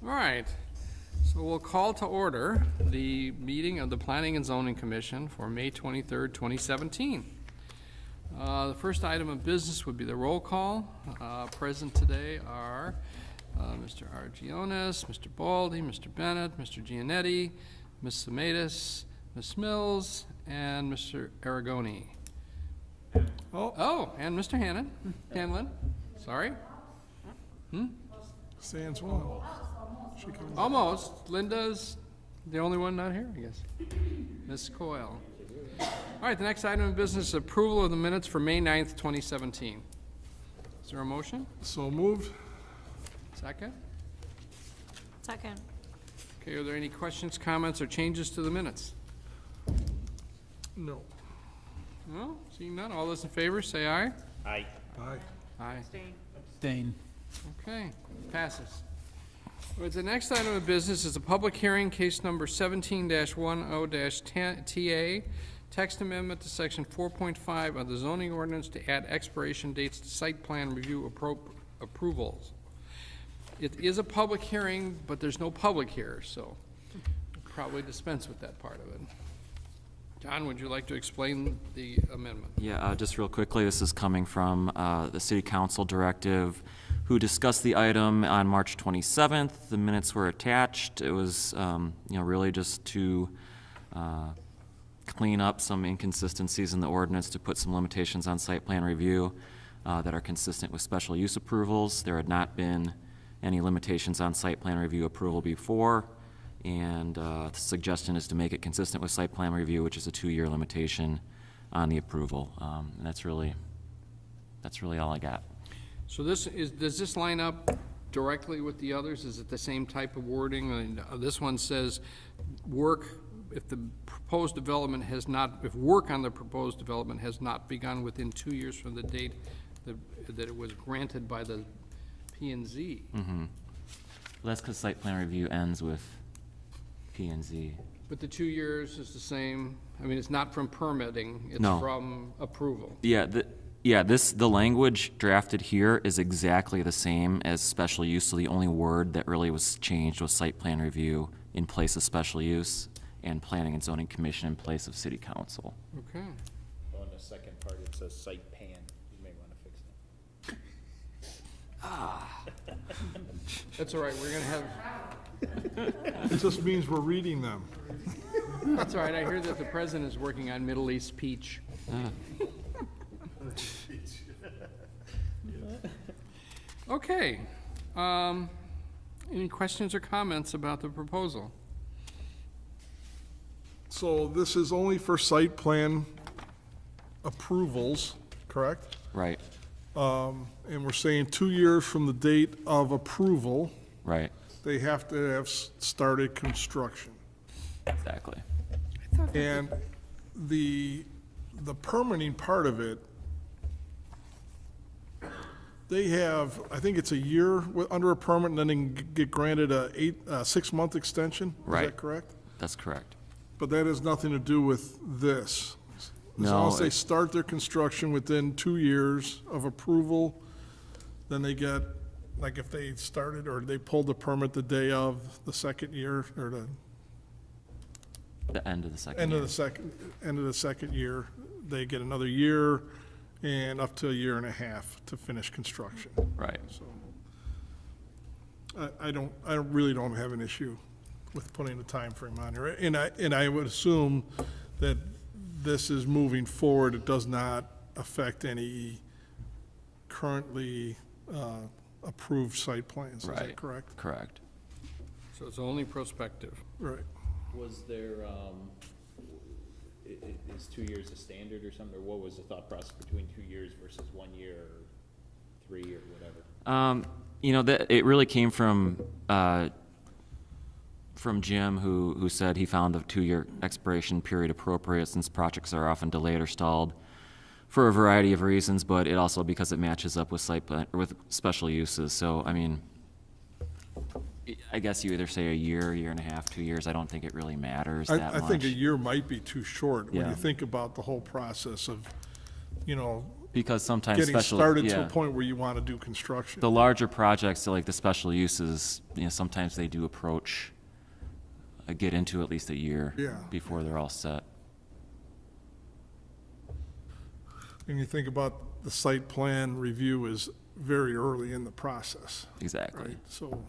All right, so we'll call to order the meeting of the Planning and Zoning Commission for May 23rd, 2017. The first item of business would be the roll call. Present today are Mr. Argionis, Mr. Baldy, Mr. Bennett, Mr. Giannetti, Ms. Sematus, Ms. Mills, and Mr. Aragoni. Oh, and Mr. Hanlon, sorry. Sans one. She comes. Almost. Linda's the only one not here, I guess. Ms. Coyle. All right, the next item of business is approval of the minutes for May 9th, 2017. Is there a motion? So moved. Second? Second. Okay, are there any questions, comments, or changes to the minutes? No. No? Seeing none, all those in favor, say aye. Aye. Aye. Aye. Abstain. Okay, passes. All right, the next item of business is a public hearing, case number 17-10-TA, text amendment to section 4.5 of the zoning ordinance to add expiration dates to site plan review approvals. It is a public hearing, but there's no public here, so we'll probably dispense with that part of it. John, would you like to explain the amendment? Yeah, just real quickly, this is coming from the City Council directive who discussed the item on March 27th. The minutes were attached. It was, really just to clean up some inconsistencies in the ordinance, to put some limitations on site plan review that are consistent with special use approvals. There had not been any limitations on site plan review approval before, and the suggestion is to make it consistent with site plan review, which is a 2-year limitation on the approval. And that's really all I got. So does this line up directly with the others? Is it the same type of wording? And, this one says, if the proposed development has not, if work on the proposed development has not begun within 2 years from the date that it was granted by the P&Z. Mm-hmm. Well, that's because site plan review ends with P&Z. But the 2 years is the same, I mean, it's not from permitting, it's No. from approval. Yeah, the language drafted here is exactly the same as special use, so the only word that really was changed was site plan review in place of special use, and planning and zoning commission in place of city council. Okay. On the second part, it says site pan. You may want to fix that. That's all right, we're gonna have, It just means we're reading them. that's all right, I hear that the president is working on Middle East peach. Okay, any questions or comments about the proposal? So this is only for site plan approvals, correct? Right, And we're saying 2 years from the date of approval, right, they have to have started construction. exactly. And the permitting part of it, they have, I think it's a year under a permit, and then they can get granted a 6-month extension? Is Right. that correct? That's correct. But that has nothing to do with this. As long No, as they start their construction within 2 years of approval, then they get, like if they started or they pulled the permit the day of the second year, or the The end of the second end year. of the second year, they get another year and up to a year and a half to finish construction. Right, So I really don't have an issue with putting a time frame on here. And I would assume that this is moving forward. It does not affect any currently approved site plans. Is that right. correct? Correct. So it's only prospective. Right. Was there, is 2 years a standard or something, or what was the thought process between 2 years versus 1 year, or 3, or whatever? It really came from Jim, who said he found the 2-year expiration period appropriate since projects are often delayed or stalled for a variety of reasons, but it also because it matches up with site plan, or with special uses. So, I mean, I guess you either say a year and a half, 2 years. I don't think it really matters that much. I think a year might be too short when Yeah. you think about the whole process of, Because sometimes getting special, started to a yeah. point where you want to do construction. The larger projects, so like the special uses, sometimes they do approach, get into at least a year Yeah. before they're all set. And you think about the site plan review is very early in the process, Exactly. right? So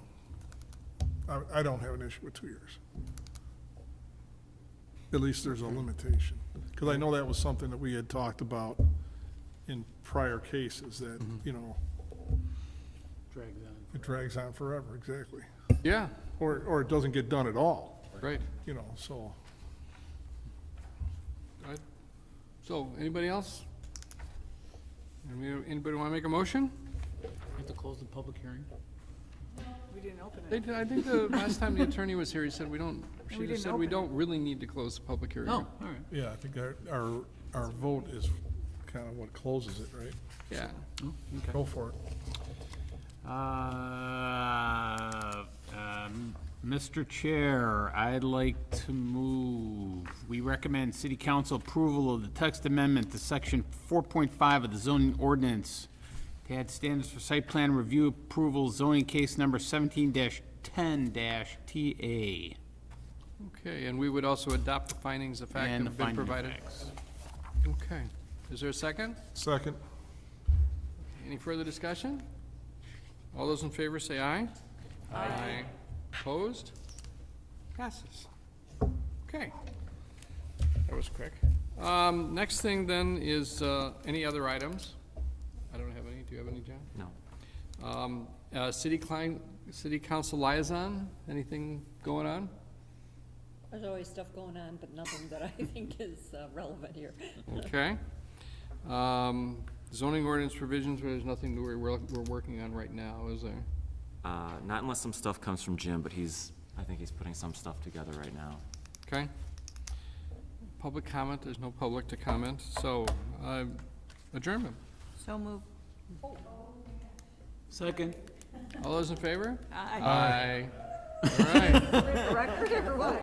I don't have an issue with 2 years. At least there's a limitation. Because I know that was something that we had talked about in prior cases, that, it drags on forever, exactly. Yeah, Or it doesn't get done at all, right. so. Right. So, anybody else? Anybody want to make a motion? Have to close the public hearing? We didn't open They did- I think the last time the attorney was here, he said we don't, she We just didn't said we open it. don't really need to close the public hearing. Oh, all right. Yeah, I think our vote is kind of what closes it, right? Yeah. Go for it. Mr. Chair, I'd like to move, we recommend city council approval of the text amendment to section 4.5 of the zoning ordinance to add standards for site plan review approval zoning case number 17-10-TA. Okay, and we would also adopt the findings of fact that And the have been finding of provided. facts. Okay. Is there a second? Second. Any further discussion? All those in favor say aye. Aye. Opposed? Passes. Okay. That was quick. Next thing then is, any other items? I don't have any. Do you have any, John? No. City council liaison, anything going on? There's always stuff going on, but nothing that I think is relevant here. Okay. Zoning ordinance provisions, there's nothing that we're working on right now, is there? Not unless some stuff comes from Jim, but I think he's putting some stuff together right now. Okay. Public comment, there's no public to comment, so, adjournment. So move. Second. All those in favor? Aye. Aye. All right. Record or what?